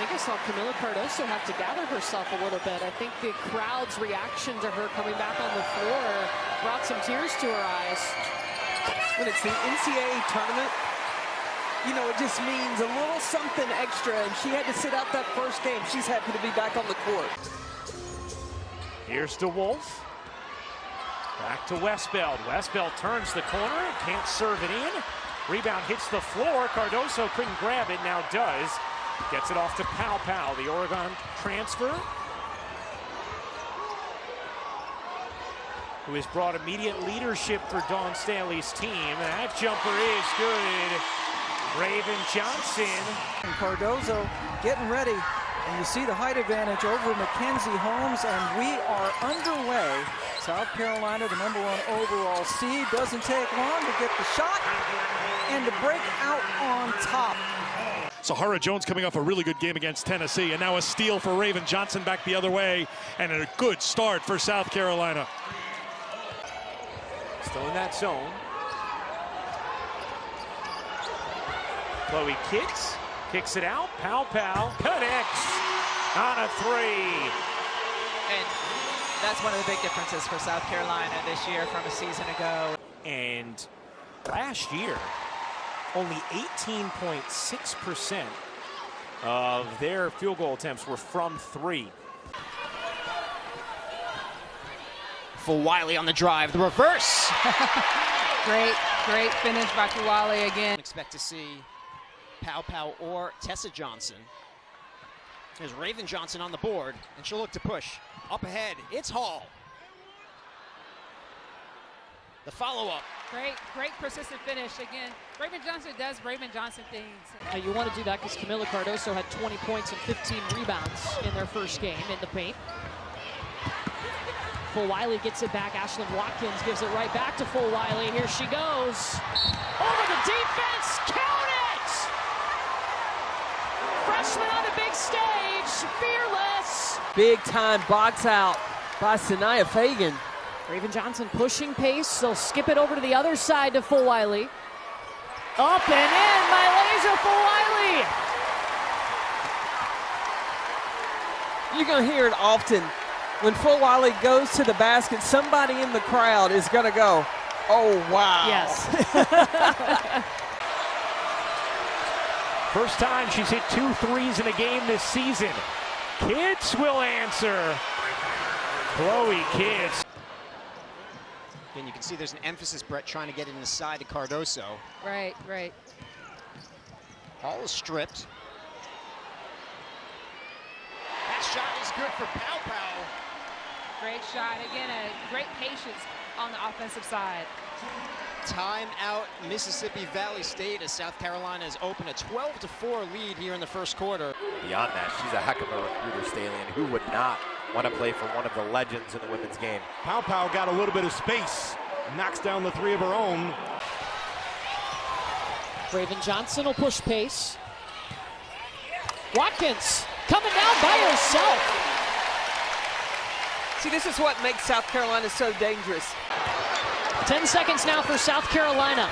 think I saw Camila Cardoso have to gather herself a little bit. I think the crowd's reaction to her coming back on the floor brought some tears to her eyes. When it's the NCAA tournament, you know, it just means a little something extra, and she had to sit out that first game. She's happy to be back on the court. Here's to Wolf. Back to Westbeld. Westbeld turns the corner, can't serve it in. Rebound hits the floor. Cardoso couldn't grab it, now does. Gets it off to Pau, the Oregon transfer, who has brought immediate leadership for Dawn Staley's team. That jumper is good. Raven Johnson. And Cardoso getting ready. And you see the height advantage over Mackenzie Holmes, and we are underway. South Carolina, the #1 overall seed, doesn't take long to get the shot and to break out on top. Sahara Jones coming off a really good game against Tennessee, and now a steal for Raven Johnson back the other way, and a good start for South Carolina. Still in that zone. Chloe kicks it out. Pau connects on a three. And that's one of the big differences for South Carolina this year from a season ago. And last year, only 18.6% of their field goal attempts were from three. Wiley on the drive, the reverse. Great finish by Wiley again. Expect to see Pau or Tessa Johnson. There's Raven Johnson on the board, and she'll look to push. Up ahead, it's Hall. The follow-up. Great persistent finish again. Raven Johnson does Raven Johnson things. Now you want to do that because Camila Cardoso had 20 points and 15 rebounds in their first game in the paint. Wiley gets it back. Ashlyn Watkins gives it right back to Wiley. Here she goes. Over the defense. Count it! Freshman on the big stage. Fearless. Big time box out by Sanaya Fagan. Raven Johnson pushing pace. They'll skip it over to the other side to Wiley. Up and in. Mylasia Wiley. You're going to hear it often. When Wiley goes to the basket, somebody in the crowd is going to go, oh, wow. Yes. First time she's hit 2 threes in a game this season. Kids will answer. Chloe Kids. And you can see there's an emphasis, Brett, trying to get it inside to Cardoso. Right. Hall is stripped. That shot is good for Pau. Great shot. Again, a great patience on the offensive side. Timeout, Mississippi Valley State, as South Carolina has opened a 12-4 lead here in the first quarter. Beyond that, she's a heck of a recruiter, Staley, and who would not want to play for one of the legends in the women's game? Pau got a little bit of space, knocks down the three of her own. Raven Johnson will push pace. Watkins coming down by herself. See, this is what makes South Carolina so dangerous. 10 seconds now for South Carolina.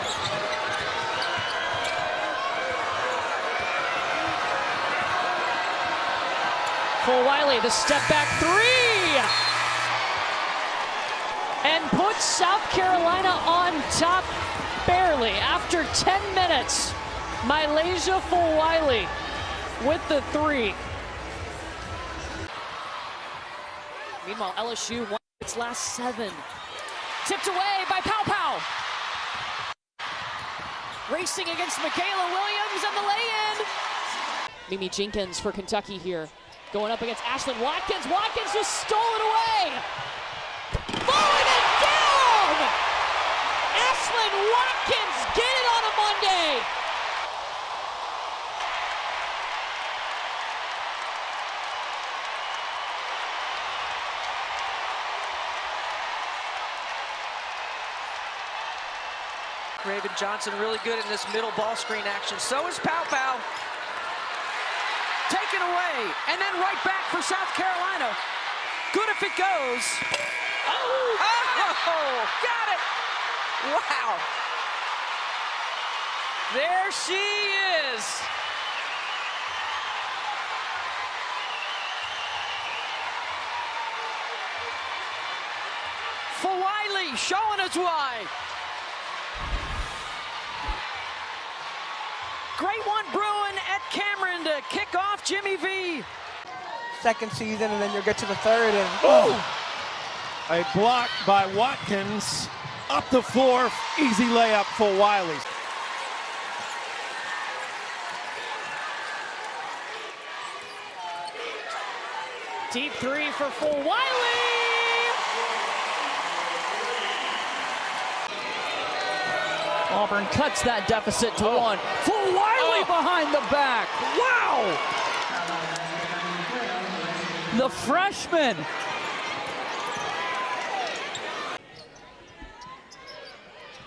Wiley, the step back three. And puts South Carolina on top barely after 10 minutes. Mylasia Wiley with the three. Meanwhile, LSU won its last 7. Tipped away by Pau. Racing against Michaela Williams and the lay-in. Mimi Jenkins for Kentucky here. Going up against Ashlyn Watkins. Watkins just stole it away. Throwing it down! Ashlyn Watkins, get it on a Monday. Raven Johnson really good in this middle ball screen action. So is Pau. Taken away, and then right back for South Carolina. Good if it goes. Oh, got it. Wow. There she is. Wiley showing us why. Great one brewing at Cameron to kick off Jimmy V. Second season, and then you'll get to the third, and A block by Watkins. Up the floor, easy layup for Wiley. Deep three for full Wiley. Auburn cuts that deficit to one. Full Wiley behind the back. Wow! The freshman.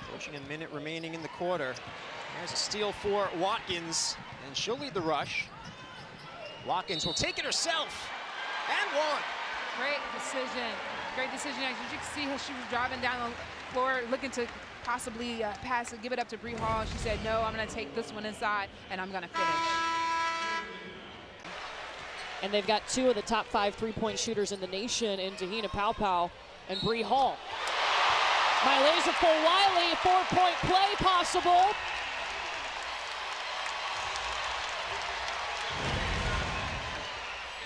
Approaching a minute remaining in the quarter. There's a steal for Watkins, and she'll lead the rush. Watkins will take it herself, and one. Great decision. Great decision. As you can see how she was driving down the floor, looking to possibly pass it, give it up to Bree Hall. She said, no, I'm going to take this one inside, and I'm going to finish. And they've got two of the top 5 3-point shooters in the nation in ta-hina Paopao and Bree Hall. Malaysia for Wiley, 4-point play possible.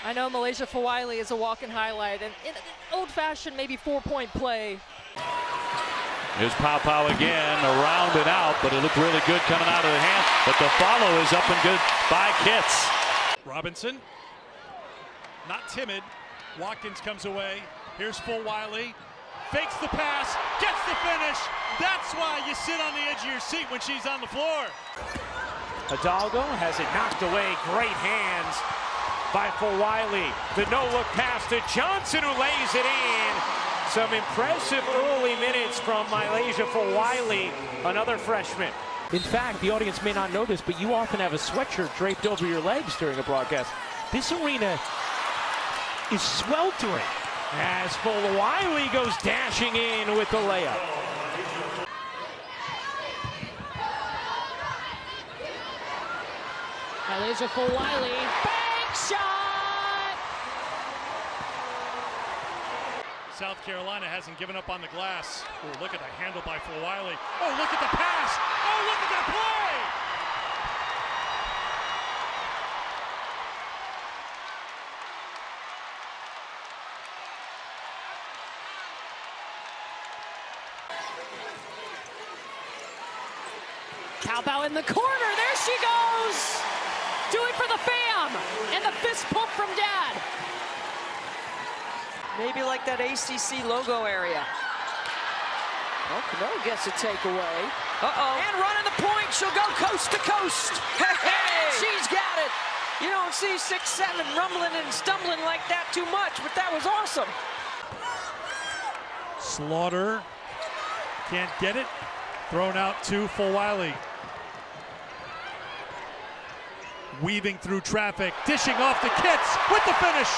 I know Malaysia for Wiley is a walk-in highlight, and in an old-fashioned maybe 4-point play. Here's Paopao again, around and out, but it looked really good coming out of the hand. But the follow is up and good by Kitts. Robinson, not timid. Watkins comes away. Here's full Wiley. Fakes the pass, gets the finish. That's why you sit on the edge of your seat when she's on the floor. Hidalgo has it knocked away. Great hands by full Wiley. The no-look pass to Johnson, who lays it in. Some impressive early minutes from Malaysia for Wiley, another freshman. In fact, the audience may not know this, but you often have a sweatshirt draped over your legs during a broadcast. This arena is sweltering. As full Wiley goes dashing in with the layup. Malaysia for Wiley. Bank shot! South Carolina hasn't given up on the glass. Oh, look at the handle by full Wiley. Oh, look at the pass. Oh, look at that play. Paopao in the corner, there she goes! Do it for the fam! And the fist pump from Dad. Maybe like that ACC logo area. Well, Cano gets a takeaway. And running the point, she'll go coast to coast. Hey! She's got it. You don't see 6'7" rumbling and stumbling like that too much, but that was awesome. Slaughter can't get it. Thrown out to full Wiley. Weaving through traffic, dishing off to Kitts with the finish.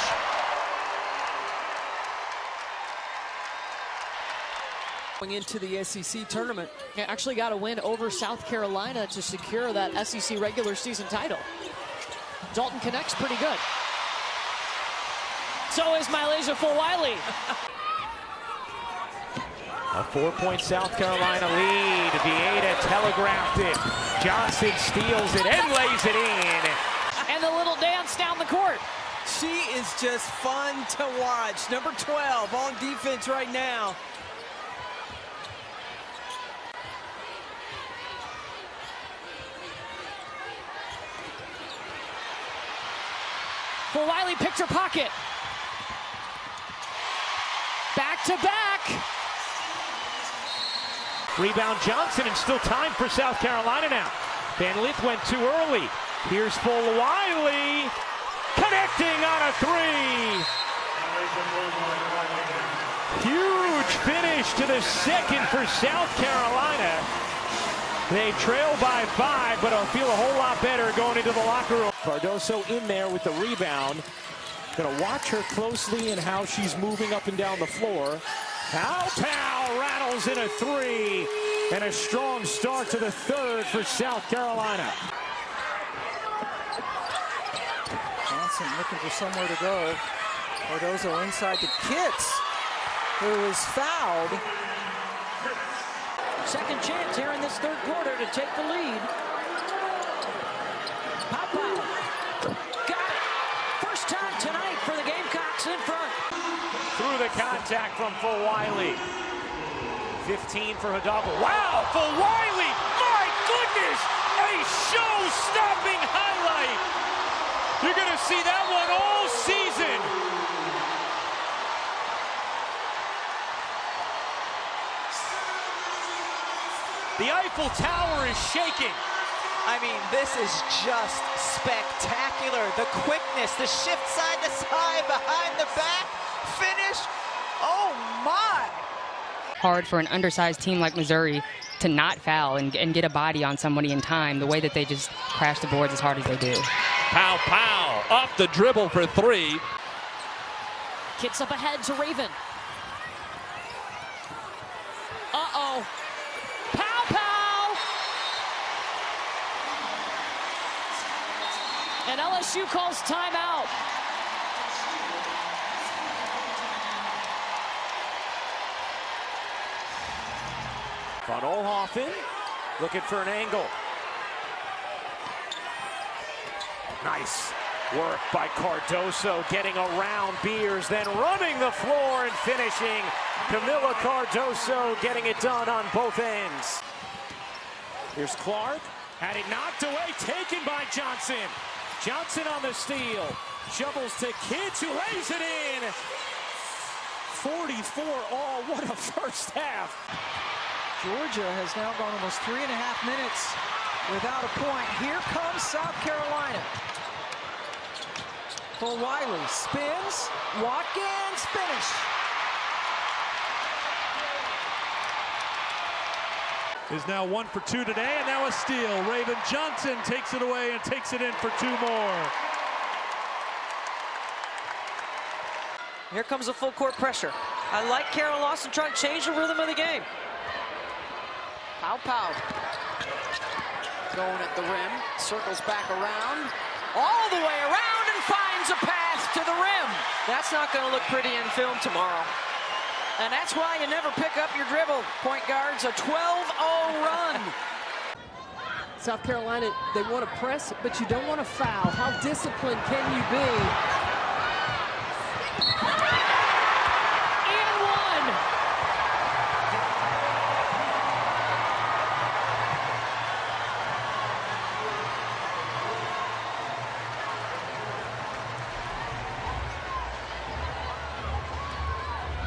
Going into the SEC tournament. They actually got a win over South Carolina to secure that SEC regular season title. Dalton connects pretty good. So is Malaysia for Wiley. A 4-point South Carolina lead. Vieta telegraphed it. Johnson steals it and lays it in. And the little dance down the court. She is just fun to watch. Number 12 on defense right now. For Wiley picked her pocket. Back to back. Rebound Johnson, and still time for South Carolina now. Van Lith went too early. Here's full Wiley, connecting on a three. Huge finish to the second for South Carolina. They trail by 5, but will feel a whole lot better going into the locker room. Cardoso in there with the rebound. Gonna watch her closely and how she's moving up and down the floor. Paopao rattles in a three, and a strong start to the third for South Carolina. Johnson looking for somewhere to go. Cardoso inside to Kitts, who is fouled. second chance here in this third quarter to take the lead. Pow-pow. Got it. First time tonight for the Gamecocks in front. Through the contact from Fulwiley. 15 for Hidalgo. Wow, Fulwiley! My goodness! A show-stopping highlight! You're going to see that one all season. The Eiffel Tower is shaking. I mean, this is just spectacular. The quickness, the shift side to side, behind the back, finish. Oh my! Hard for an undersized team like Missouri to not foul and get a body on somebody in time. The way that they just crash the boards as hard as they do. Pow, pow, off the dribble for three. Kicks up ahead to Raven. Uh-oh. Pow, pow! And LSU calls timeout. Von Oelhoffen looking for an angle. Nice work by Cardoso, getting around Beers, then running the floor and finishing. Camila Cardoso getting it done on both ends. Here's Clark, had it knocked away, taken by Johnson. Johnson on the steal, shovels to Kids, who lays it in. 44 all, what a first half. Georgia has now gone almost 3.5 minutes without a point. Here comes South Carolina. Fulwiley spins, Watkins, finish. Is now 1 for 2 today, and now a steal. Raven Johnson takes it away and takes it in for 2 more. Here comes the full court pressure. I like Carol Lawson trying to change the rhythm of the game. Pow-pow. Going at the rim, circles back around, all the way around and finds a pass to the rim. That's not going to look pretty in film tomorrow. And that's why you never pick up your dribble, point guards. A 12-0 run. South Carolina, they want to press, but you don't want to foul. How disciplined can you be? And one.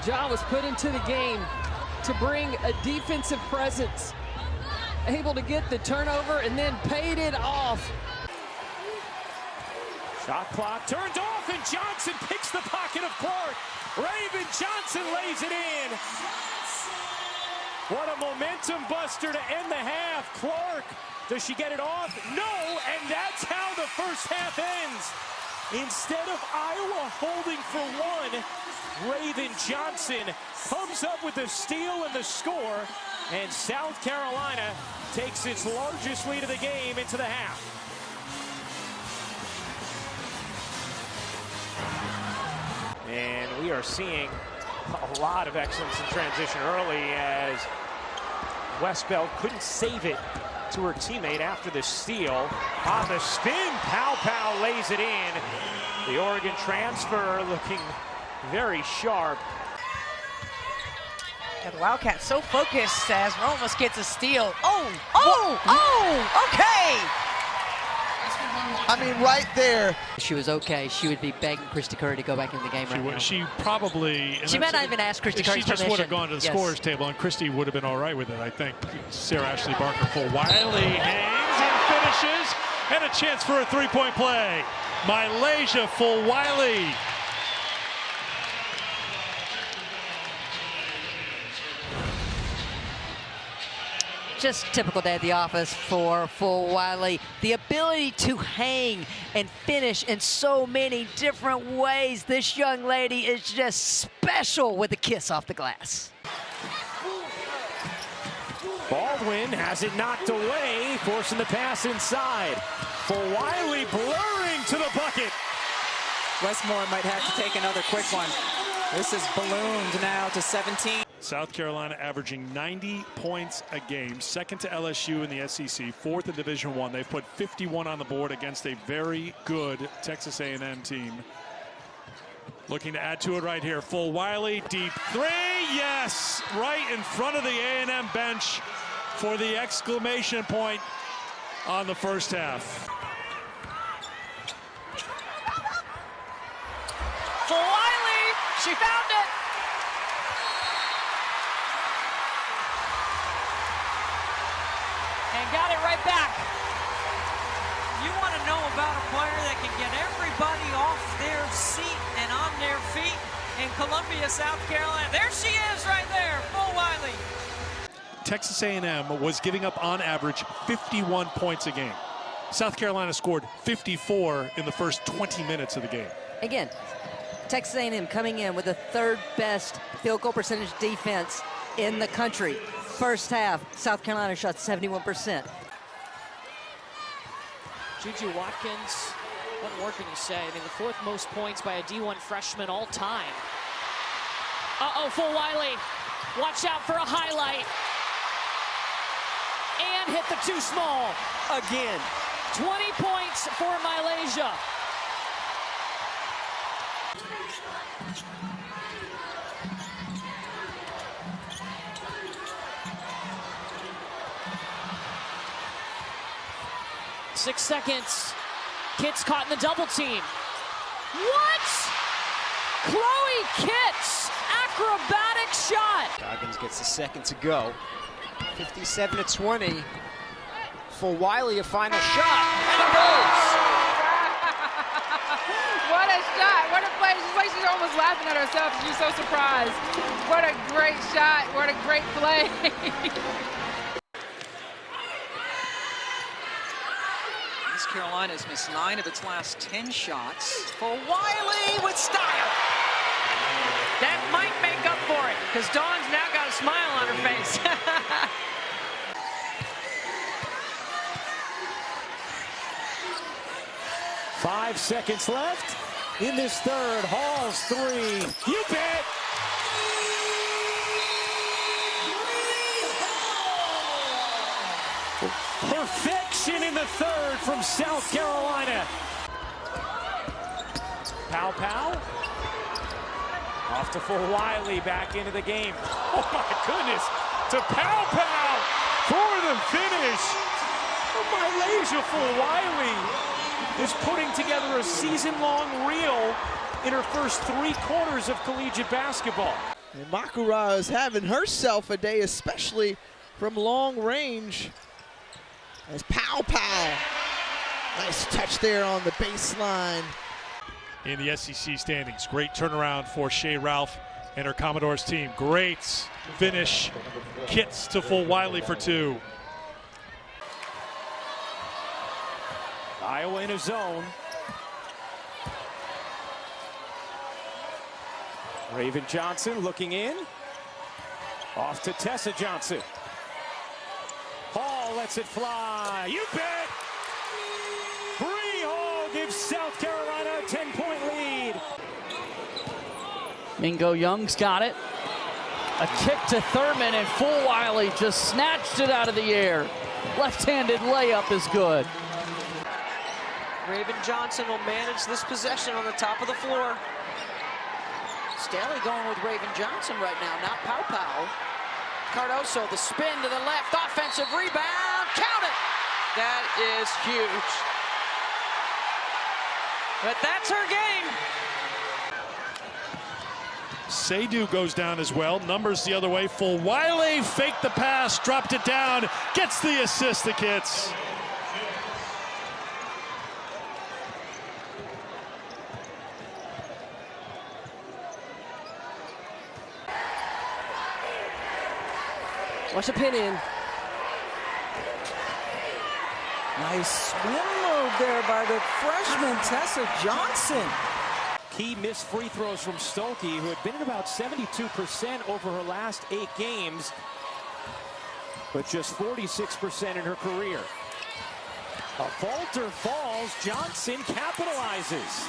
Ja was put into the game to bring a defensive presence, able to get the turnover and then paid it off. Shot clock turned off, and Johnson picks the pocket of Clark. Raven Johnson lays it in. What a momentum buster to end the half. Clark, does she get it off? No, and that's how the first half ends. Instead of Iowa holding for one, Raven Johnson comes up with the steal and the score, and South Carolina takes its largest lead of the game into the half. And we are seeing a lot of excellence in transition early, as Westbeld couldn't save it to her teammate after the steal. On the spin, Pow lays it in. The Oregon transfer looking very sharp. Yeah, the Wildcats so focused as Romas gets a steal. Okay! I mean, right there. She was okay. She would be begging Christy Curry to go back into the game right now. She probably... She might not even ask Christy Curry's permission. She just would have gone to the scorer's table, and Christy would have been all right with it, I think. Sarah Ashley Barker, Fulwiley hangs and finishes, and a chance for a three-point play. Malaysia Fulwiley. Just typical day at the office for Fulwiley. The ability to hang and finish in so many different ways. This young lady is just special with a kiss off the glass. Baldwin has it knocked away, forcing the pass inside. Fulwiley blurring to the bucket. Westmore might have to take another quick one. This is ballooned now to 17. South Carolina averaging 90 points a game, second to LSU in the SEC, fourth in Division I. They've put 51 on the board against a very good Texas A&M team. Looking to add to it right here. Full Wiley, deep three, yes! Right in front of the A&M bench for the exclamation point on the first half. For Wiley, she found it. And got it right back. You want to know about a player that can get everybody off their seat and on their feet in Columbia, South Carolina. There she is right there, Full Wiley. Texas A&M was giving up on average 51 points a game. South Carolina scored 54 in the first 20 minutes of the game. Again, Texas A&M coming in with the third best field goal percentage defense in the country. First half, South Carolina shot 71%. Juju Watkins, what more can you say? I mean, the fourth most points by a D1 freshman all time. Uh-oh, Full Wiley. Watch out for a highlight. And hit the too small. Again. 20 points for Malaysia. Six seconds. Kitts caught in the double team. What? Chloe Kitts, acrobatic shot. Goggins gets a second to go. 57-20. For Wiley, a final shot. And it goes. What a shot. What a play. She's like she's almost laughing at herself. She's so surprised. What a great shot. What a great play. East Carolina's missed 9 of its last 10 shots. For Wiley with style. That might make up for it, because Dawn's now got a smile on her face. 5 seconds left in this third. Hall's three. You bet. Perfection in the third from South Carolina. Pow. Off to Full Wiley, back into the game. Oh my goodness, to Pow for the finish. Malaysia Full Wiley is putting together a season-long reel in her first 3 quarters of collegiate basketball. And Makura is having herself a day, especially from long range. As Pow. Nice touch there on the baseline. In the SEC standings, great turnaround for Shea Ralph and her Commodores team. Great finish. Kitts to Full Wiley for 2. Iowa in a zone. Raven Johnson looking in. Off to Tessa Johnson. Hall lets it fly. You bet! Bree Hall gives South Carolina a 10-point lead. Mingo Young's got it. A kick to Thurman, and Full Wiley just snatched it out of the air. Left-handed layup is good. Raven Johnson will manage this possession on the top of the floor. Staley going with Raven Johnson right now, not Pow. Cardoso, the spin to the left, offensive rebound, count it! That is huge. But that's her game. Seydoux goes down as well. Numbers the other way. Full Wiley faked the pass, dropped it down, gets the assist to Kitts. Watch the pin in. Nice swim move there by the freshman Tessa Johnson. Key missed free throws from Stolke, who had been at about 72% over her last 8 games, but just 46% in her career. A falter falls. Johnson capitalizes.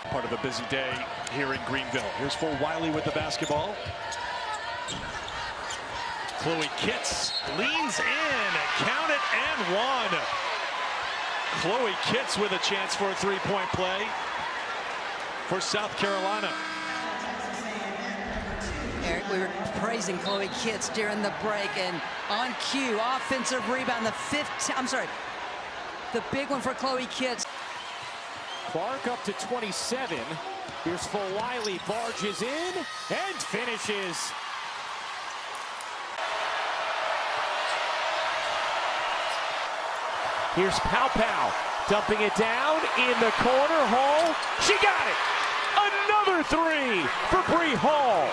Part of a busy day here in Greenville. Here's full Wiley with the basketball. Chloe Kitts leans in, count it and one. Chloe Kitts with a chance for a three-point play for South Carolina. Eric, we were praising Chloe Kitts during the break, and on cue, offensive rebound, the big one for Chloe Kitts. Clark up to 27. Here's full Wiley, barges in and finishes. Here's Pow Pow, dumping it down in the corner. Hall, she got it! Another three for Bree Hall.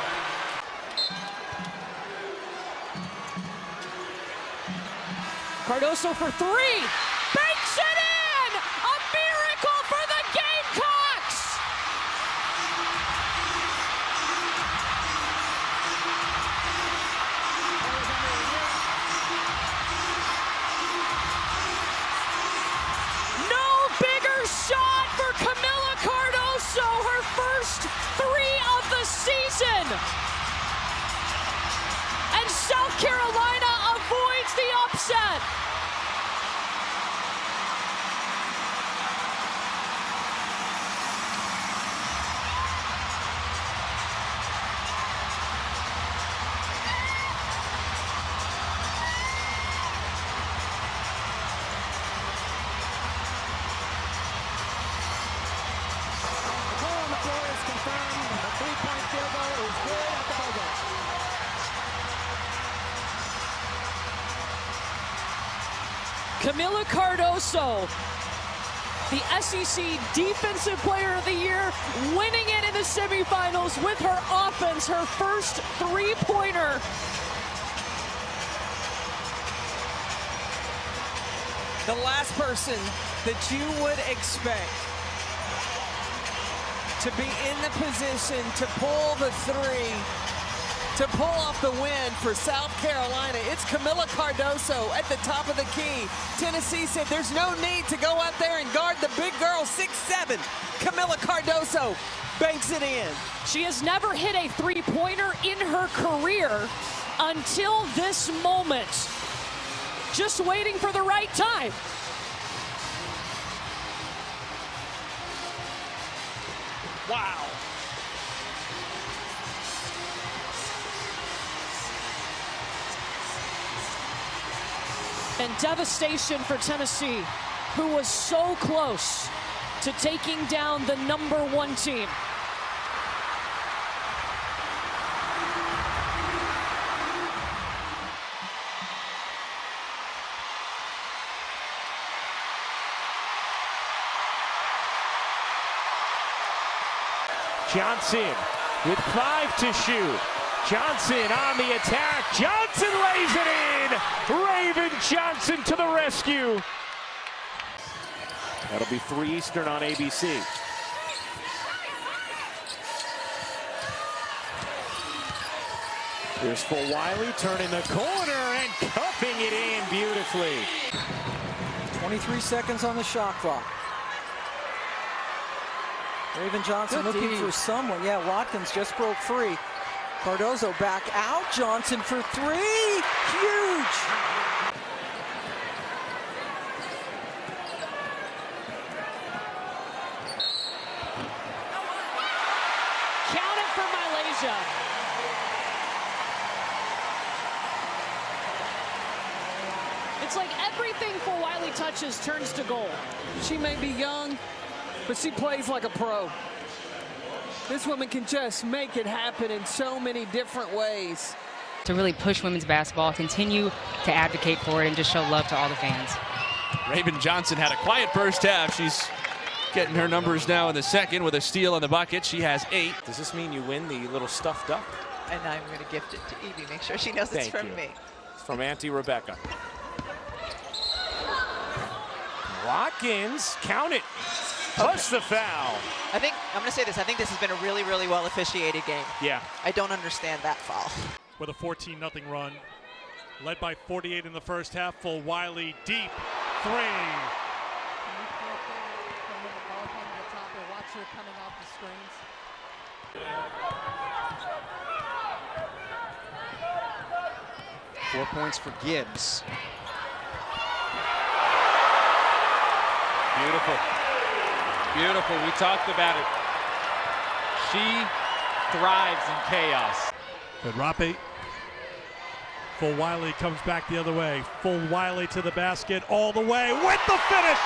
Cardoso for three, banks it in! A miracle for the Gamecocks! No bigger shot for Camila Cardoso, her first three of the season! And South Carolina avoids the upset. The call on the floor is confirmed. The three-point field goal is good at the buzzer. Camila Cardoso, the SEC Defensive Player of the Year, winning it in the semifinals with her offense, her first three-pointer. The last person that you would expect to be in the position to pull the three, to pull off the win for South Carolina, it's Camila Cardoso at the top of the key. Tennessee said there's no need to go out there and guard the big girl, 6'7". Camila Cardoso banks it in. She has never hit a three-pointer in her career until this moment. Just waiting for the right time. Wow. And devastation for Tennessee, who was so close to taking down the #1 team. Johnson with 5 to shoot. Johnson on the attack. Johnson lays it in. Raven Johnson to the rescue. That'll be 3 Eastern on ABC. Here's full Wiley, turning the corner and cupping it in beautifully. 23 seconds on the shot clock. Raven Johnson looking for someone. Yeah, Watkins just broke free. Cardoso back out. Johnson for three. Huge. Count it for Malaysia. It's like everything for Wiley touches turns to goal. She may be young, but she plays like a pro. This woman can just make it happen in so many different ways. To really push women's basketball, continue to advocate for it, and just show love to all the fans. Raven Johnson had a quiet first half. She's getting her numbers now in the second with a steal on the bucket. She has 8. Does this mean you win the little stuffed duck? And I'm going to gift it to Evie. Make sure she knows it's from me. It's from Auntie Rebecca. Watkins, count it. Plus the foul. I'm going to say this. I think this has been a really, really well officiated game. Yeah. I don't understand that foul. With a 14-0 run, led by 48 in the first half. Full Wiley, deep 3. Watch her coming off the 4 points for Gibbs. Beautiful. Beautiful. We talked about it. She thrives in chaos. Good Rappe. Full Wiley comes back the other way. Full Wiley to the basket all the way with the finish.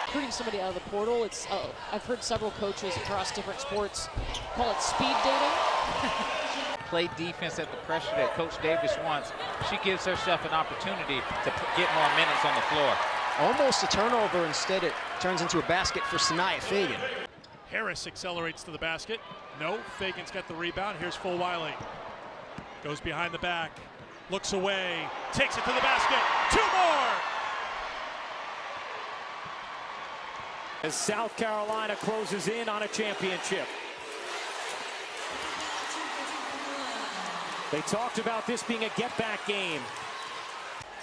Recruiting somebody out of the portal, it's I've heard several coaches across different sports call it speed dating. Play defense at the pressure that Coach Davis wants. She gives herself an opportunity to get more minutes on the floor. Almost a turnover, instead it turns into a basket for Sanaya Fagan. Harris accelerates to the basket. No, Fagan's got the rebound. Here's Full Wiley. Goes behind the back, looks away, takes it to the basket. 2 more! As South Carolina closes in on a championship. They talked about this being a get-back game.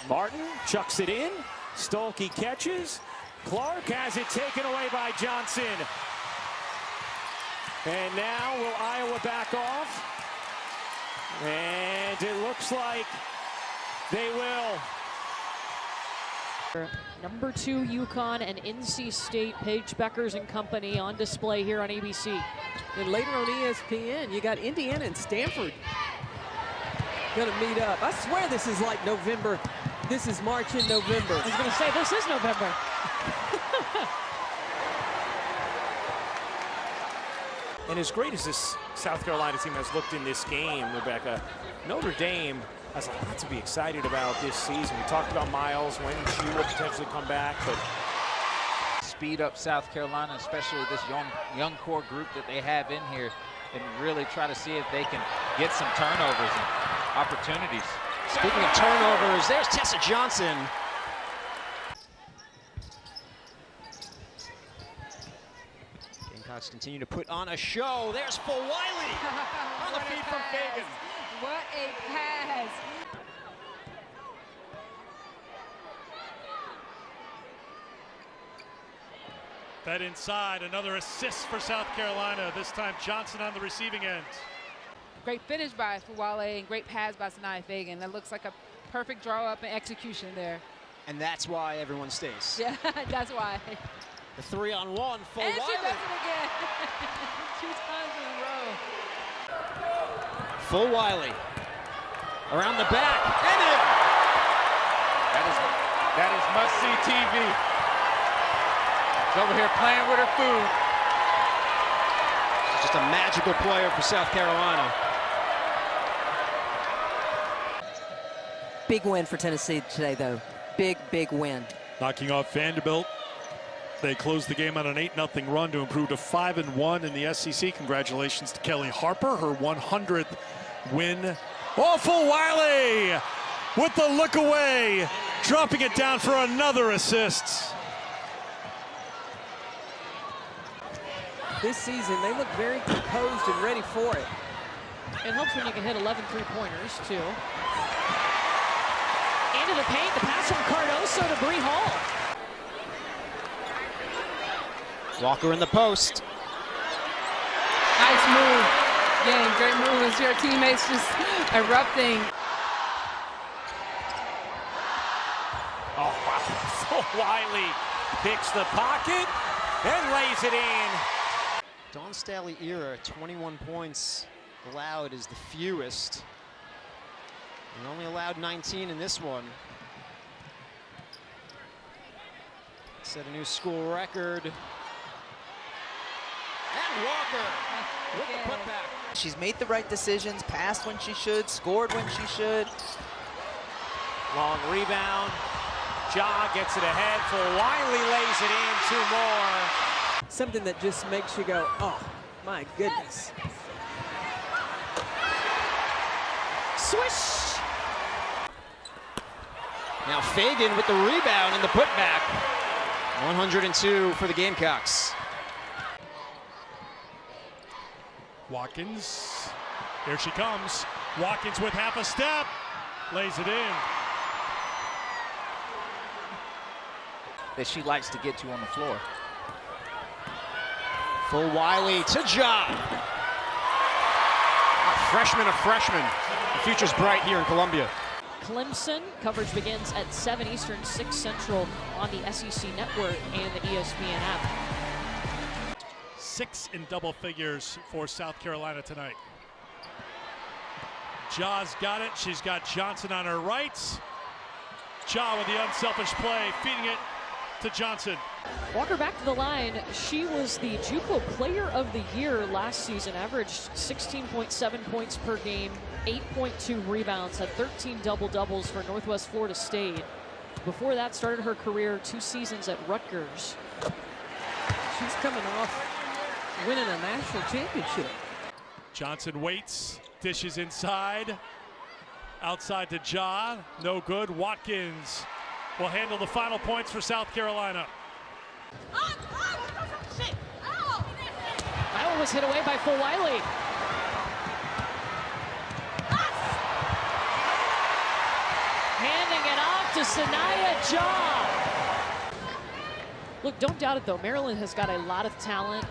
Martin chucks it in. Stolke catches. Clark has it taken away by Johnson. And now will Iowa back off? And it looks like they will. Number 2 UConn and NC State, Paige Beckers and company on display here on ABC. And later on ESPN, you got Indiana and Stanford gonna meet up. I swear this is like November. This is March and November. I was gonna say, this is November. And as great as this South Carolina team has looked in this game, Rebecca, Notre Dame has a lot to be excited about this season. We talked about Miles, when she will potentially come back, but Speed up South Carolina, especially this young core group that they have in here, and really try to see if they can get some turnovers and opportunities. Speaking of turnovers, there's Tessa Johnson. Gamecocks continue to put on a show. There's Full Wiley on the feed from Fagan. What a pass. Fed inside, another assist for South Carolina. This time Johnson on the receiving end. Great finish by Fuwale and great pass by Sanaya Fagan. That looks like a perfect draw up and execution there. And that's why everyone stays. Yeah, that's why. The 3-on-1, Full And Wiley. she does it again. 2 times in a row. Full Wiley. Around the back, and in! That is must-see TV. She's over here playing with her food. Just a magical player for South Carolina. Big win for Tennessee today, though. Big, big win. Knocking off Vanderbilt. They closed the game on an 8-0 run to improve to 5-1 in the SEC. Congratulations to Kelly Harper, her 100th win. Oh, Full Wiley with the look away, dropping it down for another assist. This season, they look very composed and ready for it. It helps when you can hit 11 three-pointers, too. Into the paint, the pass from Cardoso to Bree Hall. Walker in the post. Nice move. Again, great move as your teammates just erupting. oh wow, Full Wiley picks the pocket and lays it in. Dawn Staley era, 21 points allowed is the fewest. And only allowed 19 in this one. Set a new school record. And Walker with the putback. She's made the right decisions, passed when she should, scored when she should. Long rebound. Ja gets it ahead. Full Wiley lays it in. 2 more. Something that just makes you go, oh, my goodness. Swish! Now Fagan with the rebound and the putback. 102 for the Gamecocks. Watkins, here she comes. Watkins with half a step, lays it in. That she likes to get to on the floor. Full Wiley to Ja. A freshman. The future's bright here in Columbia. Clemson coverage begins at 7 Eastern, 6 Central on the SEC Network and the ESPN app. 6 in double figures for South Carolina tonight. Ja's got it. She's got Johnson on her right. Ja with the unselfish play, feeding it to Johnson. Walker back to the line. She was the JUCO Player of the Year last season, averaged 16.7 points per game, 8.2 rebounds, had 13 double-doubles for Northwest Florida State. Before that, started her career 2 seasons at Rutgers. She's coming off winning a national championship. Johnson waits, dishes inside. Outside to Ja, no good. Watkins will handle the final points for South Carolina. That one was hit away by Full Wiley. Handing it off to Sanaya Ja. Look, don't doubt it though. Maryland has got a lot of talent.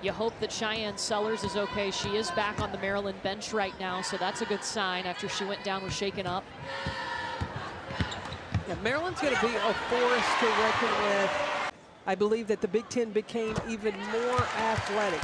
You hope that Cheyenne Sellers is okay. She is back on the Maryland bench right now, so that's a good sign after she went down, was shaken up. Yeah, Maryland's going to be a force to reckon with. I believe that the Big Ten became even more athletic.